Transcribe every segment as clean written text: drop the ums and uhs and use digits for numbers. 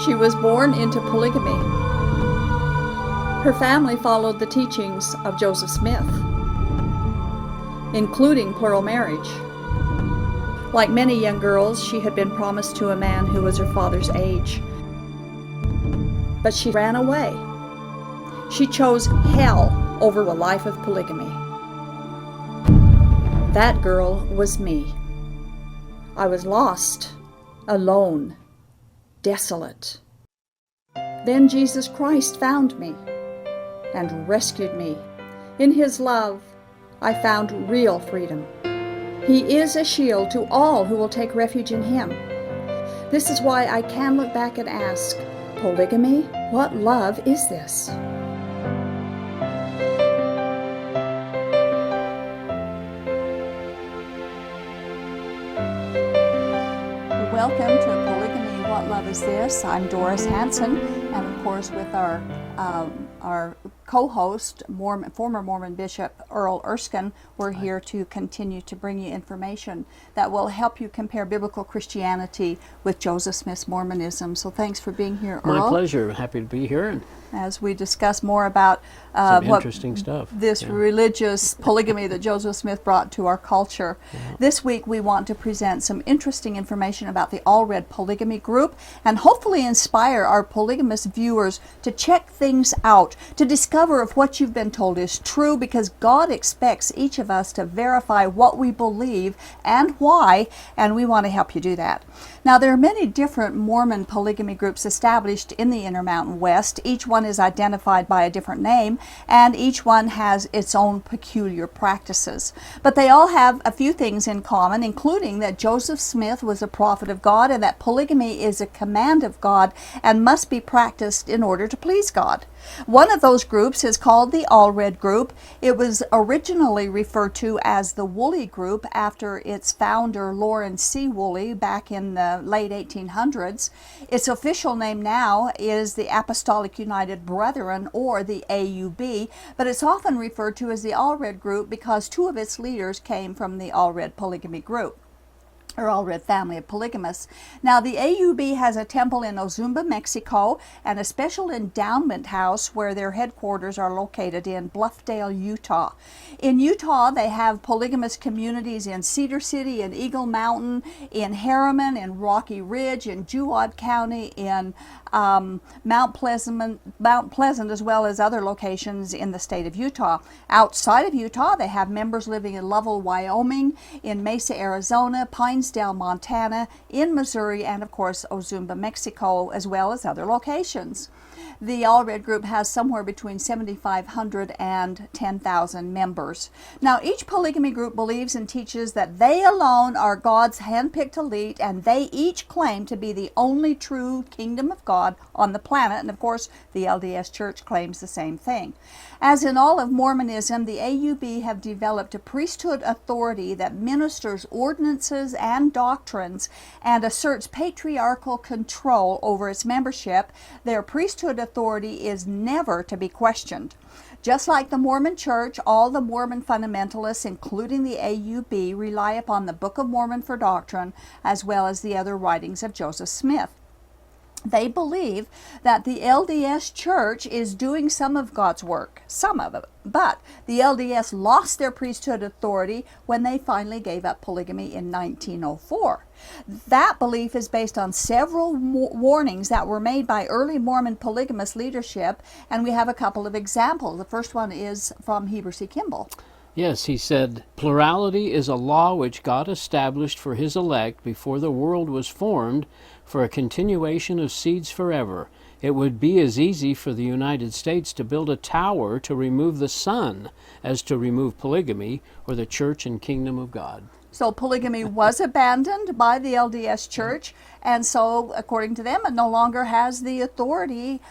She was born into polygamy. Her family followed the teachings of Joseph Smith, including plural marriage. Like many young girls, she had been promised to a man who was her father's age. But she ran away. She chose hell over a life of polygamy. That girl was me. I was lost, alone, desolate. Then Jesus Christ found me and rescued me. In His love, I found real freedom. He is a shield to all who will take refuge in Him. This is why I can look back and ask, polygamy? What love is this? Welcome to Polygamy, What Love Is This? I'm Doris Hanson, and of course with our co-host, former Mormon Bishop Earl Erskine, we're here to continue to bring you information that will help you compare biblical Christianity with Joseph Smith's Mormonism. So thanks for being here, Earl. My pleasure. Happy to be here. As we discuss more about interesting stuff. This religious polygamy that Joseph Smith brought to our culture. Yeah. This week we want to present some interesting information about the All Red Polygamy Group and hopefully inspire our polygamous viewers to check things out, to discover if what you've been told is true, because God expects each of us to verify what we believe and why, and we want to help you do that. Now, there are many different Mormon polygamy groups established in the Intermountain West. Each one is identified by a different name, and each one has its own peculiar practices. But they all have a few things in common, including that Joseph Smith was a prophet of God and that polygamy is a command of God and must be practiced in order to please God. One of those groups is called the All Red Group. It was originally referred to as the Woolley Group after its founder, Lawrence C. Woolley, back in the late 1800s. Its official name now is the Apostolic United Brethren, or the AUB, but it's often referred to as the All Red Group because two of its leaders came from the All Red Polygamy Group, or All Red family of polygamists. Now, the AUB has a temple in Ozumba, Mexico, and a special endowment house where their headquarters are located in Bluffdale, Utah. In Utah, they have polygamous communities in Cedar City, in Eagle Mountain, in Harriman, in Rocky Ridge, in Juab County, in Mount Pleasant, as well as other locations in the state of Utah. Outside of Utah, they have members living in Lovell, Wyoming, in Mesa, Arizona, Pinesdale, Montana, in Missouri, and of course Ozumba, Mexico, as well as other locations. The All Red Group has somewhere between 7,500 and 10,000 members. Now, each polygamy group believes and teaches that they alone are God's handpicked elite, and they each claim to be the only true kingdom of God on the planet, and of course the LDS Church claims the same thing. As in all of Mormonism, the AUB have developed a priesthood authority that ministers ordinances and doctrines and asserts patriarchal control over its membership. Their priesthood authority is never to be questioned. Just like the Mormon Church, all the Mormon fundamentalists, including the AUB, rely upon the Book of Mormon for doctrine, as well as the other writings of Joseph Smith. They believe that the LDS Church is doing some of God's work, some of it, but the LDS lost their priesthood authority when they finally gave up polygamy in 1904. That belief is based on several warnings that were made by early Mormon polygamous leadership, and we have a couple of examples. The first one is from Heber C. Kimball. Yes, he said, "Plurality is a law which God established for His elect before the world was formed, for a continuation of seeds forever. It would be as easy for the United States to build a tower to remove the sun as to remove polygamy or the church and kingdom of God." So polygamy was abandoned by the LDS Church, and so according to them, it no longer has the authority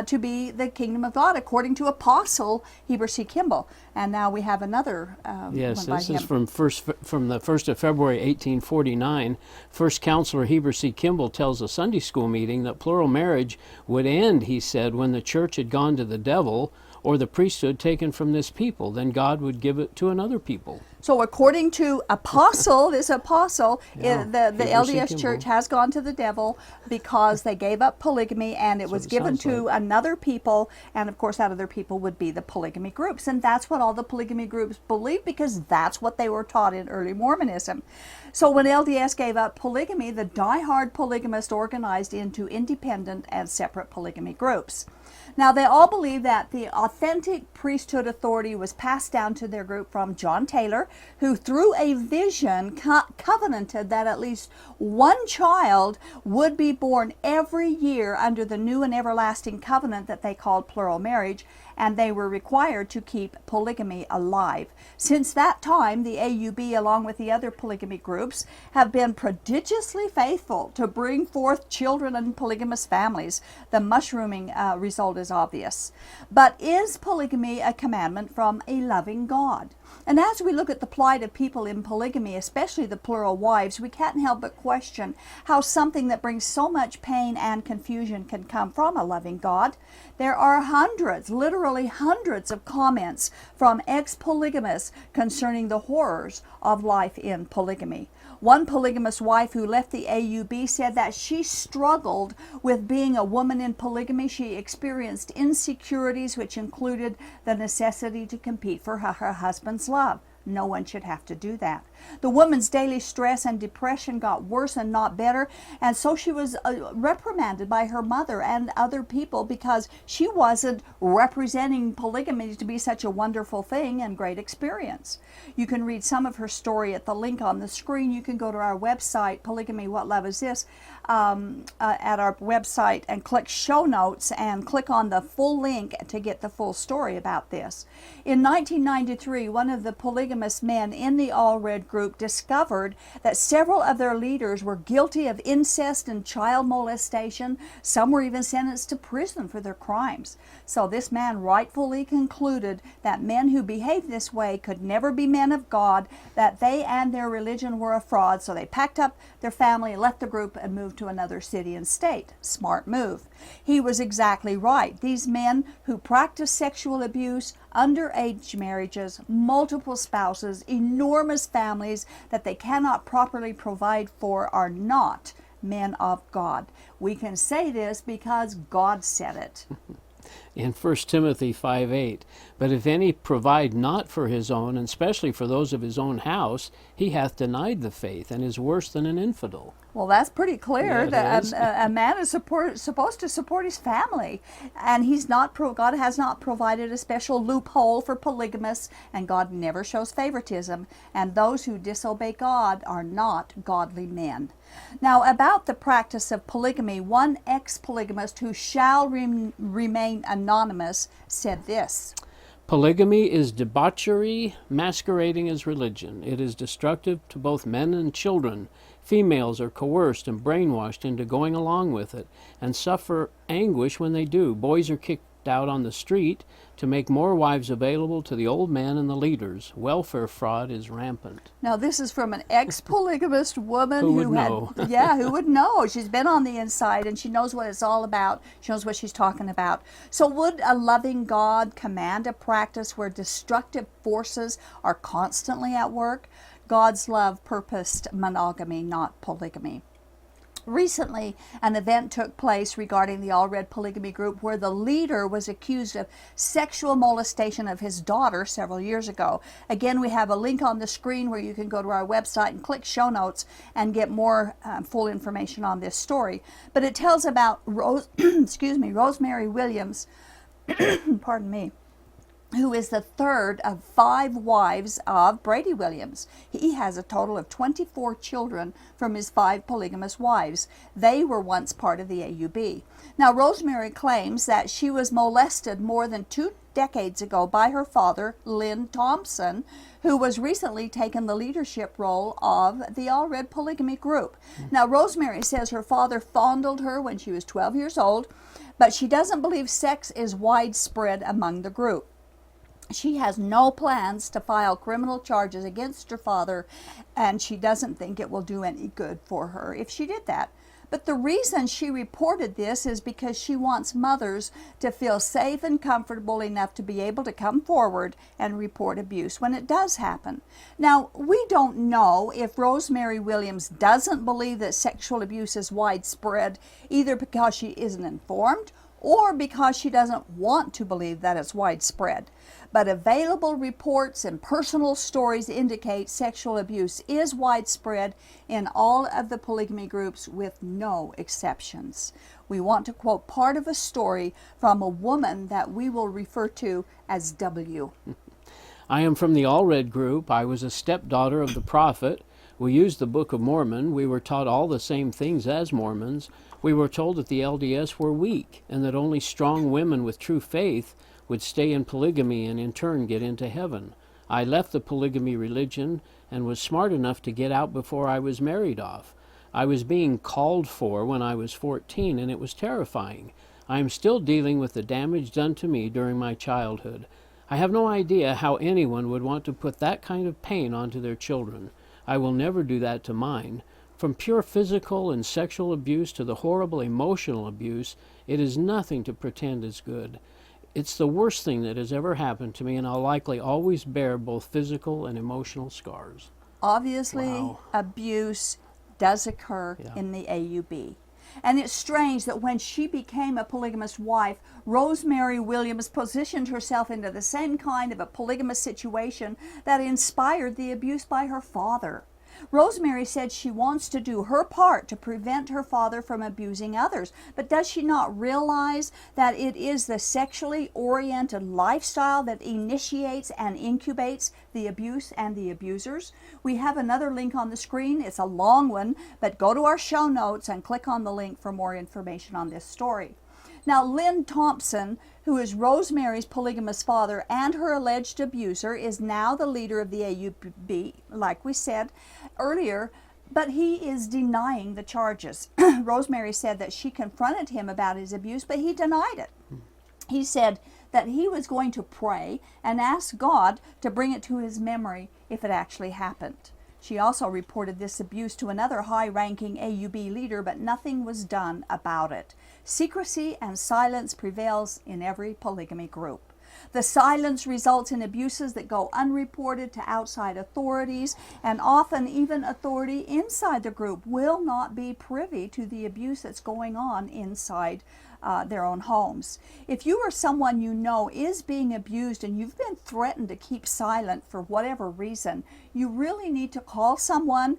to be the kingdom of God, according to Apostle Heber C. Kimball. And now we have another yes, one by this him. is from the 1st of February, 1849. First Counselor Heber C. Kimball tells a Sunday school meeting that plural marriage would end, he said, when the church had gone to the devil or the priesthood taken from this people. Then God would give it to another people. So according to this apostle, Yeah, the Hebrew LDS symbol. church has gone to the devil because they gave up polygamy, and it was it given sounds to like. another people, and of course that other people would be the polygamy groups. And that's what all the polygamy groups believe, because that's what they were taught in early Mormonism. So when LDS gave up polygamy, the die-hard polygamists organized into independent and separate polygamy groups. Now, they all believe that the authentic priesthood authority was passed down to their group from John Taylor, who through a vision covenanted that at least one child would be born every year under the new and everlasting covenant that they called plural marriage, and they were required to keep polygamy alive. Since that time, the AUB, along with the other polygamy groups, have been prodigiously faithful to bring forth children in polygamous families. The mushrooming result is obvious. But is polygamy a commandment from a loving God? And as we look at the plight of people in polygamy, especially the plural wives, we can't help but question how something that brings so much pain and confusion can come from a loving God. There are hundreds, literally hundreds of comments from ex-polygamists concerning the horrors of life in polygamy. One polygamous wife who left the AUB said that she struggled with being a woman in polygamy. She experienced insecurities, which included the necessity to compete for her husband's love. No one should have to do that. The woman's daily stress and depression got worse and not better, and so she was reprimanded by her mother and other people because she wasn't representing polygamy to be such a wonderful thing and great experience. You can read some of her story at the link on the screen. You can go to our website, Polygamy, What Love Is This, at our website and click show notes and click on the full link to get the full story about this. In 1993, one of the polygamous men in the All Red group discovered that several of their leaders were guilty of incest and child molestation. Some were even sentenced to prison for their crimes. So this man rightfully concluded that men who behaved this way could never be men of God, that they and their religion were a fraud. So they packed up their family, left the group, and moved to another city and state. Smart move. He was exactly right. These men who practice sexual abuse, underage marriages, multiple spouses, enormous families that they cannot properly provide for are not men of God. We can say this because God said it. In 1 Timothy 5:8, but if any provide not for his own, and especially for those of his own house, he hath denied the faith, and is worse than an infidel. Well, that's pretty clear. Yeah, it That is. a man is supposed to support his family, and God has not provided a special loophole for polygamists, and God never shows favoritism, and those who disobey God are not godly men. Now, about the practice of polygamy, one ex-polygamist who shall remain anonymous said this. Polygamy is debauchery masquerading as religion. It is destructive to both men and children. Females are coerced and brainwashed into going along with it and suffer anguish when they do. Boys are kicked out on the street to make more wives available to the old men and the leaders. Welfare fraud is rampant. Now, this is from an ex-polygamist woman Who would know? who would know. She's been on the inside and she knows what it's all about. She knows what she's talking about. So would a loving God command a practice where destructive forces are constantly at work? God's love purposed monogamy, not polygamy. Recently, an event took place regarding the All Red Polygamy group where the leader was accused of sexual molestation of his daughter several years ago. Again, we have a link on the screen where you can go to our website and click show notes and get more full information on this story. But it tells about Rosemary Williams, pardon me, who is the third of 5 wives of Brady Williams. He has a total of 24 children from his 5 polygamous wives. They were once part of the AUB. Now, Rosemary claims that she was molested more than 2 decades ago by her father, Lynn Thompson, who was recently taken the leadership role of the All Red Polygamy group. Now, Rosemary says her father fondled her when she was 12 years old, but she doesn't believe sex is widespread among the group. She has no plans to file criminal charges against her father, and she doesn't think it will do any good for her if she did that. But the reason she reported this is because she wants mothers to feel safe and comfortable enough to be able to come forward and report abuse when it does happen. Now, we don't know if Rosemary Williams doesn't believe that sexual abuse is widespread, either because she isn't informed or because she doesn't want to believe that it's widespread. But available reports and personal stories indicate sexual abuse is widespread in all of the polygamy groups with no exceptions. We want to quote part of a story from a woman that we will refer to as W. I am from the Allred group. I was a stepdaughter of the prophet. We used the Book of Mormon. We were taught all the same things as Mormons. We were told that the LDS were weak and that only strong women with true faith would stay in polygamy and in turn get into heaven. I left the polygamy religion and was smart enough to get out before I was married off. I was being called for when I was 14 and it was terrifying. I am still dealing with the damage done to me during my childhood. I have no idea how anyone would want to put that kind of pain onto their children. I will never do that to mine. From pure physical and sexual abuse to the horrible emotional abuse, it is nothing to pretend is good. It's the worst thing that has ever happened to me, and I'll likely always bear both physical and emotional scars. Obviously, Wow. abuse does occur in the AUB. And it's strange that when she became a polygamous wife, Rosemary Williams positioned herself into the same kind of a polygamous situation that inspired the abuse by her father. Rosemary said she wants to do her part to prevent her father from abusing others. But does she not realize that it is the sexually oriented lifestyle that initiates and incubates the abuse and the abusers? We have another link on the screen. It's a long one, but go to our show notes and click on the link for more information on this story. Now, Lynn Thompson, who is Rosemary's polygamous father and her alleged abuser, is now the leader of the AUB, like we said earlier, but he is denying the charges. Rosemary said that she confronted him about his abuse, but he denied it. He said that he was going to pray and ask God to bring it to his memory if it actually happened. She also reported this abuse to another high-ranking AUB leader, but nothing was done about it. Secrecy and silence prevails in every polygamy group. The silence results in abuses that go unreported to outside authorities, and often even authority inside the group will not be privy to the abuse that's going on inside their own homes. If you or someone you know is being abused and you've been threatened to keep silent for whatever reason, you really need to call someone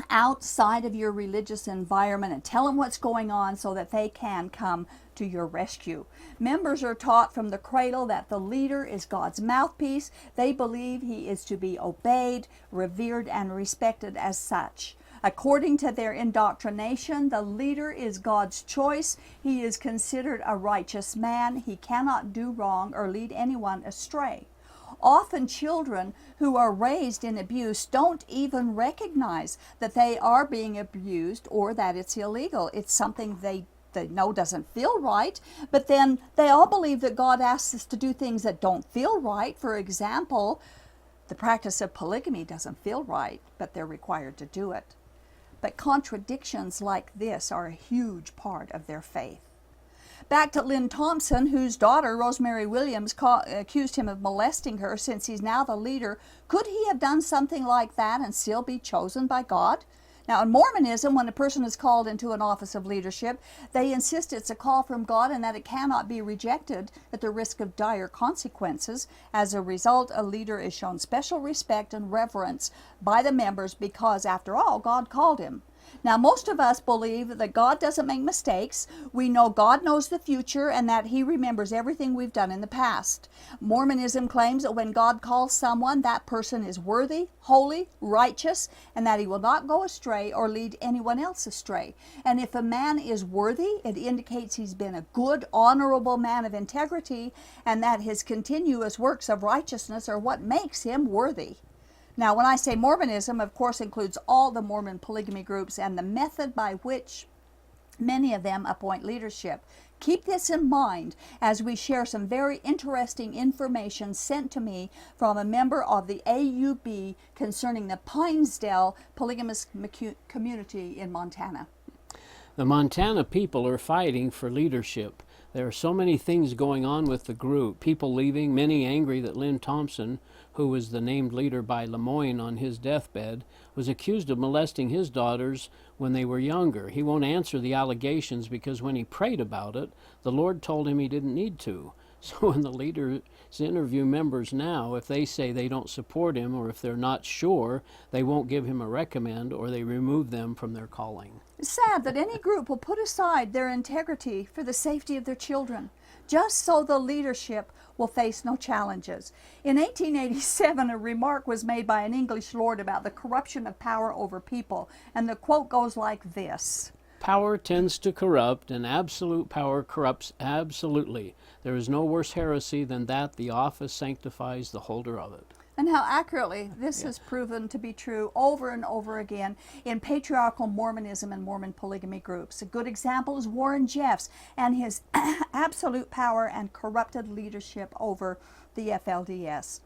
outside of your religious environment and tell them what's going on so that they can come to your rescue. Members are taught from the cradle that the leader is God's mouthpiece. They believe he is to be obeyed, revered, and respected as such. According to their indoctrination, the leader is God's choice. He is considered a righteous man. He cannot do wrong or lead anyone astray. Often children who are raised in abuse don't even recognize that they are being abused or that it's illegal. It's something they know doesn't feel right, but then they all believe that God asks us to do things that don't feel right. For example, the practice of polygamy doesn't feel right, but they're required to do it. But contradictions like this are a huge part of their faith. Back to Lynn Thompson, whose daughter, Rosemary Williams, accused him of molesting her since he's now the leader. Could he have done something like that and still be chosen by God? Now, in Mormonism, when a person is called into an office of leadership, they insist it's a call from God and that it cannot be rejected at the risk of dire consequences. As a result, a leader is shown special respect and reverence by the members because, after all, God called him. Now, most of us believe that God doesn't make mistakes. We know God knows the future and that he remembers everything we've done in the past. Mormonism claims that when God calls someone, that person is worthy, holy, righteous, and that he will not go astray or lead anyone else astray. And if a man is worthy, it indicates he's been a good, honorable man of integrity, and that his continuous works of righteousness are what makes him worthy. Now, when I say Mormonism, of course, includes all the Mormon polygamy groups and the method by which many of them appoint leadership. Keep this in mind as we share some very interesting information sent to me from a member of the AUB concerning the Pinesdale polygamous community in Montana. The Montana people are fighting for leadership. There are so many things going on with the group. People leaving, many angry that Lynn Thompson, who was the named leader by Lemoyne on his deathbed, was accused of molesting his daughters when they were younger. He won't answer the allegations because when he prayed about it, the Lord told him he didn't need to. So when the leaders interview members now, if they say they don't support him or if they're not sure, they won't give him a recommend or they remove them from their calling. It's sad that any group will put aside their integrity for the safety of their children, just so the leadership will face no challenges. In 1887, a remark was made by an English lord about the corruption of power over people, and the quote goes like this: Power tends to corrupt, and absolute power corrupts absolutely. There is no worse heresy than that the office sanctifies the holder of it. And how accurately this has proven to be true over and over again in patriarchal Mormonism and Mormon polygamy groups. A good example is Warren Jeffs and his absolute power and corrupted leadership over the FLDS.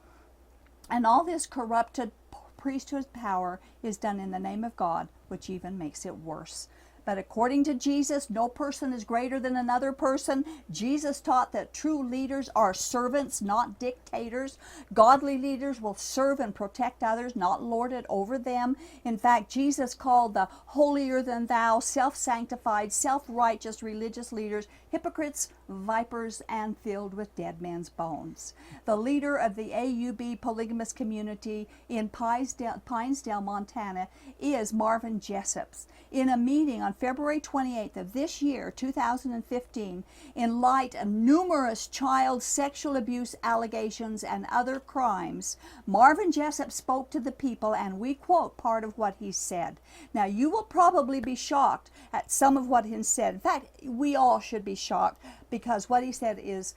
And all this corrupted priesthood power is done in the name of God, which even makes it worse. But according to Jesus, no person is greater than another person. Jesus taught that true leaders are servants, not dictators. Godly leaders will serve and protect others, not lord it over them. In fact, Jesus called the holier-than-thou, self-sanctified, self-righteous religious leaders hypocrites, vipers, and filled with dead men's bones. The leader of the AUB polygamous community in Pinesdale, Montana, is Marvin Jessup. In a meeting on February 28th of this year, 2015, in light of numerous child sexual abuse allegations and other crimes, Marvin Jessup spoke to the people, and we quote part of what he said. Now, you will probably be shocked at some of what he said. In fact, we all should be shocked because what he said is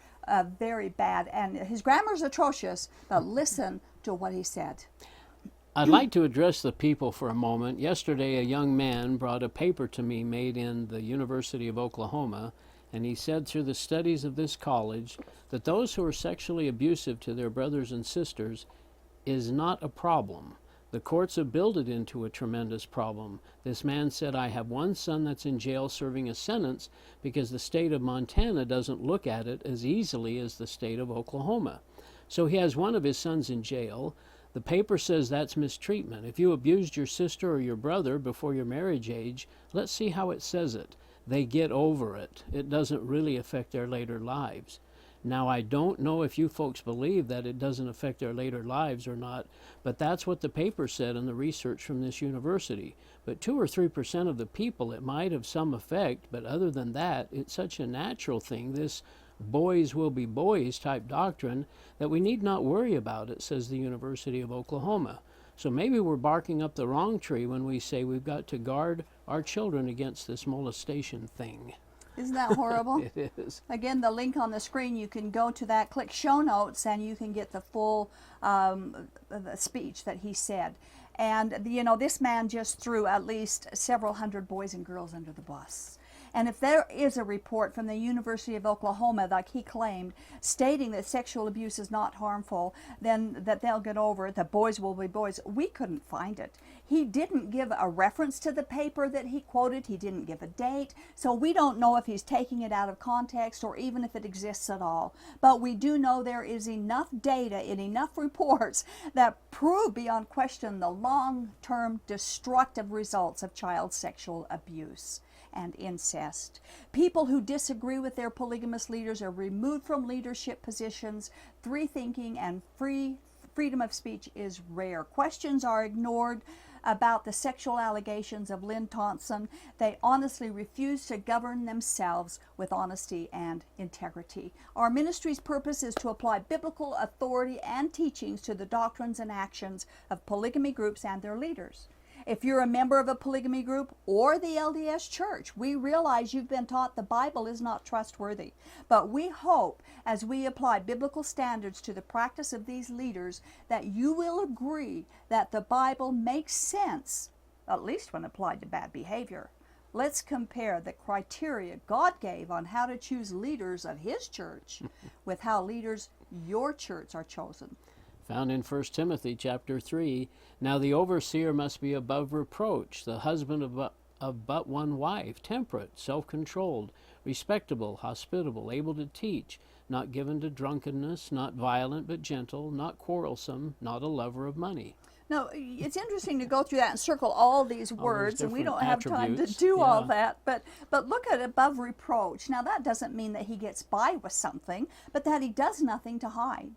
very bad, and his grammar is atrocious, but listen to what he said. I'd like to address the people for a moment. Yesterday, a young man brought a paper to me made in the University of Oklahoma, and he said through the studies of this college that those who are sexually abusive to their brothers and sisters is not a problem. The courts have built it into a tremendous problem. This man said, I have one son that's in jail serving a sentence because the state of Montana doesn't look at it as easily as the state of Oklahoma. So he has one of his sons in jail. The paper says that's mistreatment. If you abused your sister or your brother before your marriage age, let's see how it says it. They get over it. It doesn't really affect their later lives. Now, I don't know if you folks believe that it doesn't affect their later lives or not, but that's what the paper said in the research from this university. But 2 or 3% of the people, it might have some effect, but other than that, it's such a natural thing, this boys will be boys type doctrine, that we need not worry about it, says the University of Oklahoma. So maybe we're barking up the wrong tree when we say we've got to guard our children against this molestation thing. Isn't that horrible? It is. Again, the link on the screen, you can go to that, click show notes, and you can get the full the speech that he said. And, you know, this man just threw at least several hundred boys and girls under the bus. And if there is a report from the University of Oklahoma, like he claimed, stating that sexual abuse is not harmful, then that they'll get over it, that boys will be boys, we couldn't find it. He didn't give a reference to the paper that he quoted. He didn't give a date. So we don't know if he's taking it out of context or even if it exists at all. But we do know there is enough data in enough reports that prove beyond question the long-term destructive results of child sexual abuse and incest. People who disagree with their polygamous leaders are removed from leadership positions. Free thinking and freedom of speech is rare. Questions are ignored about the sexual allegations of Lynn Thompson. They honestly refuse to govern themselves with honesty and integrity. Our ministry's purpose is to apply biblical authority and teachings to the doctrines and actions of polygamy groups and their leaders. If you're a member of a polygamy group or the LDS Church, we realize you've been taught the Bible is not trustworthy. But we hope, as we apply biblical standards to the practice of these leaders, that you will agree that the Bible makes sense, at least when applied to bad behavior. Let's compare the criteria God gave on how to choose leaders of His church with how leaders your church are chosen. Found in 1 Timothy chapter 3, now the overseer must be above reproach, the husband of but one wife, temperate, self-controlled, respectable, hospitable, able to teach, not given to drunkenness, not violent but gentle, not quarrelsome, not a lover of money. Now, it's interesting to go through that and circle all these words, and we different don't have time to attributes, do all yeah. that. But look at above reproach. Now, that doesn't mean that he gets by with something, but that he does nothing to hide.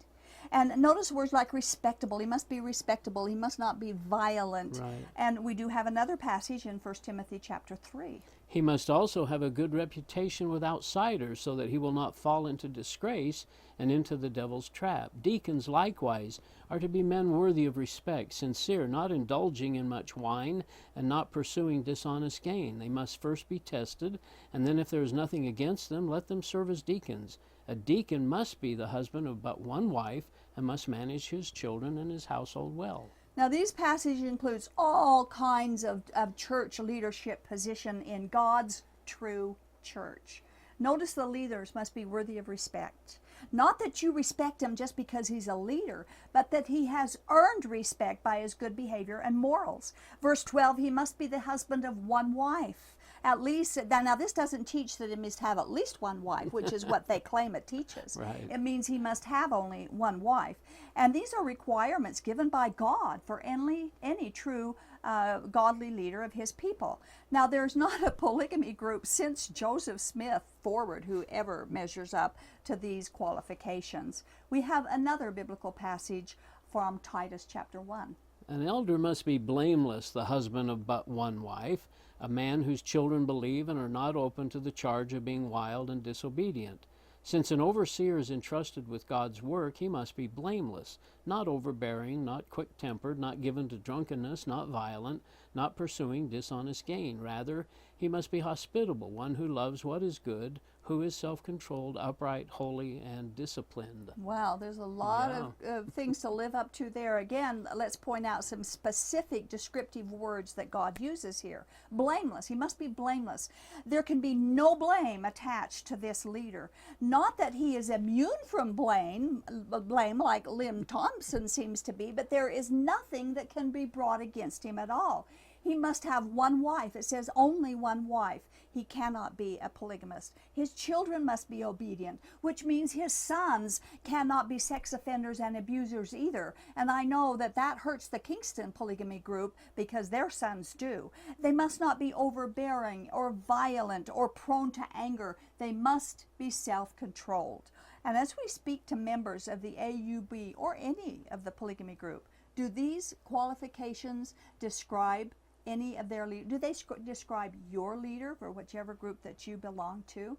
And notice words like respectable. He must be respectable. He must not be violent. Right. And we do have another passage in 1 Timothy chapter 3. He must also have a good reputation with outsiders, so that he will not fall into disgrace and into the devil's trap. Deacons likewise are to be men worthy of respect, sincere, not indulging in much wine, and not pursuing dishonest gain. They must first be tested, and then if there is nothing against them, let them serve as deacons. A deacon must be the husband of but one wife, and must manage his children and his household well. Now, these passages includes all kinds of church leadership position in God's true church. Notice the leaders must be worthy of respect. Not that you respect him just because he's a leader, but that he has earned respect by his good behavior and morals. Verse 12, he must be the husband of one wife. At least, now this doesn't teach that he must have at least one wife, which is what they claim it teaches. Right. It means he must have only one wife. And these are requirements given by God for any true godly leader of his people. Now, there's not a polygamy group since Joseph Smith forward who ever measures up to these qualifications. We have another biblical passage from Titus chapter 1. An elder must be blameless, the husband of but one wife, a man whose children believe and are not open to the charge of being wild and disobedient. Since an overseer is entrusted with God's work, he must be blameless, not overbearing, not quick-tempered, not given to drunkenness, not violent, not pursuing dishonest gain. Rather, he must be hospitable, one who loves what is good, who is self-controlled, upright, holy, and disciplined. Wow, there's a lot of things to live up to there. Again, let's point out some specific descriptive words that God uses here. Blameless, he must be blameless. There can be no blame attached to this leader. Not that he is immune from blame like Lim Thompson seems to be, but there is nothing that can be brought against him at all. He must have one wife. It says only one wife. He cannot be a polygamist. His children must be obedient, which means his sons cannot be sex offenders and abusers either. And I know that that hurts the Kingston polygamy group because their sons do. They must not be overbearing or violent or prone to anger. They must be self-controlled. And as we speak to members of the AUB or any of the polygamy group, do these qualifications describe any of their leaders? Do they describe your leader for whichever group that you belong to?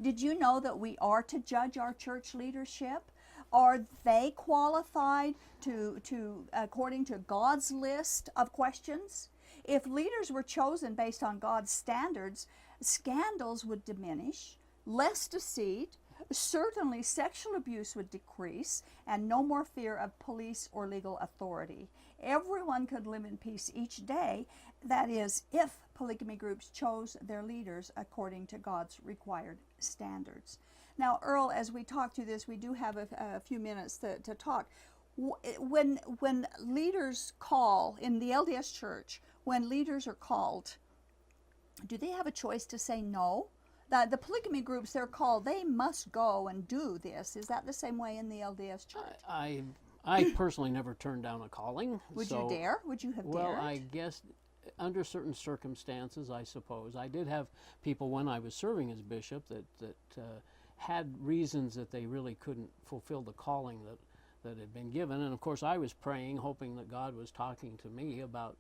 Did you know that we are to judge our church leadership? Are they qualified to according to God's list of questions? If leaders were chosen based on God's standards, scandals would diminish, less deceit, certainly sexual abuse would decrease, and no more fear of police or legal authority. Everyone could live in peace each day, that is, if polygamy groups chose their leaders according to God's required standards. Now, Earl, as we talk through this, we do have a few minutes to talk. When leaders call, in the LDS Church, when leaders are called, do they have a choice to say no? The polygamy groups, they're called, they must go and do this. Is that the same way in the LDS Church? I personally never turned down a calling. Would you dare? Would you have dared? Well, I guess under certain circumstances, I suppose. I did have people when I was serving as bishop that had reasons that they really couldn't fulfill the calling that had been given. And of course I was praying, hoping that God was talking to me about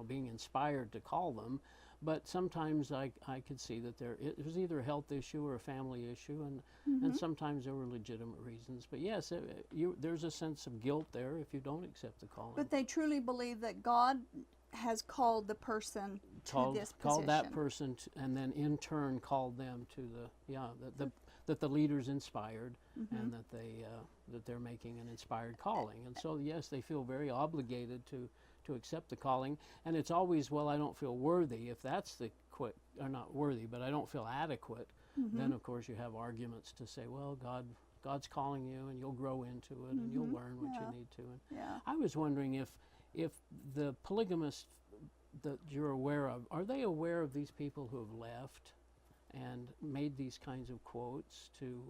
being inspired to call them. But sometimes I could see that it was either a health issue or a family issue, and sometimes there were legitimate reasons. But yes, there's a sense of guilt there if you don't accept the calling. But they truly believe that God has called the person to this position. Called that person, and then in turn called them to that the leader's inspired, and that they're making an inspired calling. And so yes, they feel very obligated to accept the calling. And it's always, well, I don't feel worthy. If that's or not worthy, but I don't feel adequate, then of course you have arguments to say, well, God's calling you, and you'll grow into it, and you'll learn what you need to. And I was wondering if the polygamist that you're aware of, are they aware of these people who have left and made these kinds of quotes to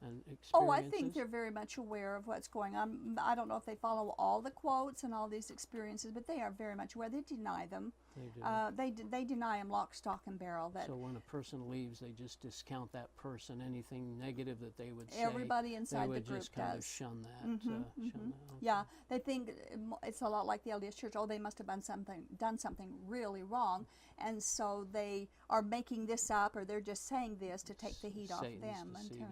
and experiences? Oh, I think they're very much aware of what's going on. I don't know if they follow all the quotes and all these experiences, but they are very much aware. They deny them. They do. They deny them lock, stock, and barrel. That So when a person leaves, they just discount that person. Anything negative that they would say, everybody inside they the would group just kind of does. shun that. Shun that. Okay. Yeah, they think it's a lot like the LDS Church. Oh, they must have done something really wrong, and so they are making this up, or they're just saying this to take the heat off Satan's them, deceiving them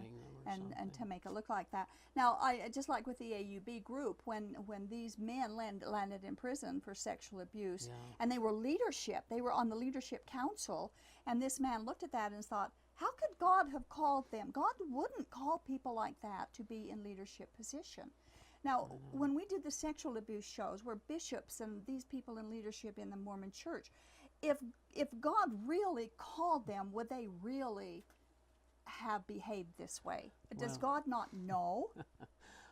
or and to something. make it look like that. Now, I just like with the AUB group, when these men landed in prison for sexual abuse, Yeah. and they were leadership, they were on the leadership council, and this man looked at that and thought, how could God have called them? God wouldn't call people like that to be in leadership position. Now, when we did the sexual abuse shows, where bishops and these people in leadership in the Mormon Church, if God really called them, would they really have behaved this way? Does Well- God not know?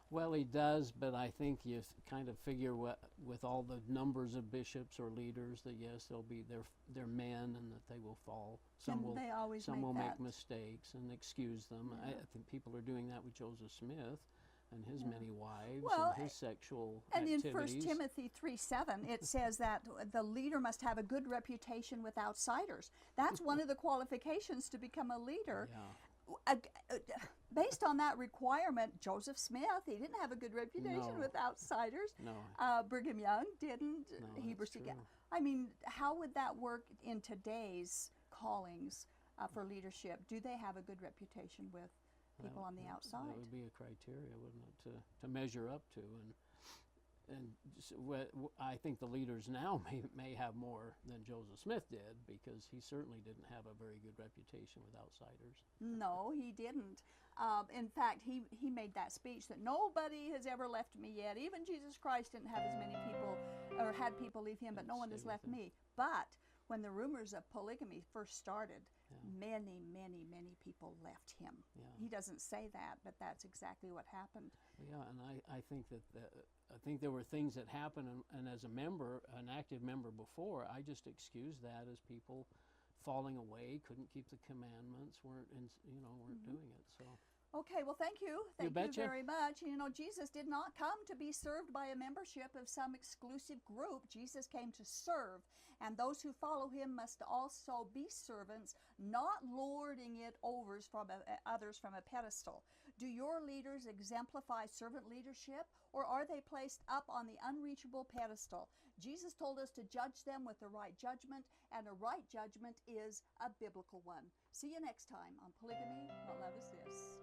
Well, he does, but I think you kind of figure with all the numbers of bishops or leaders that yes, they're men and that they will fall. Some And will they always some make will that. make mistakes and excuse them. I think people are doing that with Joseph Smith and his many wives Well, and his sexual And in activities. 1 Timothy 3:7, it says that the leader must have a good reputation with outsiders. That's one of the qualifications to become a leader. Yeah. Based on that requirement, Joseph Smith, he didn't have a good reputation No. with outsiders. No. Brigham Young didn't. No, Heber that's C. true. I mean, how would that work in today's callings for leadership? Do they have a good reputation with people on the That outside? would be a criteria, wouldn't it, to measure up to, and I think the leaders now may have more than Joseph Smith did, because he certainly didn't have a very good reputation with outsiders. No, he didn't. In fact, he made that speech that nobody has ever left me yet. Even Jesus Christ didn't have as many people, or had people leave him, but no one has Stay with left him. me. But when the rumors of polygamy first started, many, many, many people left him. Yeah. He doesn't say that, but that's exactly what happened. Yeah, and I think I think there were things that happened, and as a member, an active member before, I just excused that as people falling away, couldn't keep the commandments, weren't doing it. So Okay, well, thank you. Thank you betcha. very much. You know, Jesus did not come to be served by a membership of some exclusive group. Jesus came to serve, and those who follow him must also be servants, not lording it over from others from a pedestal. Do your leaders exemplify servant leadership, or are they placed up on the unreachable pedestal? Jesus told us to judge them with the right judgment, and a right judgment is a biblical one. See you next time on Polygamy, What Love Is This?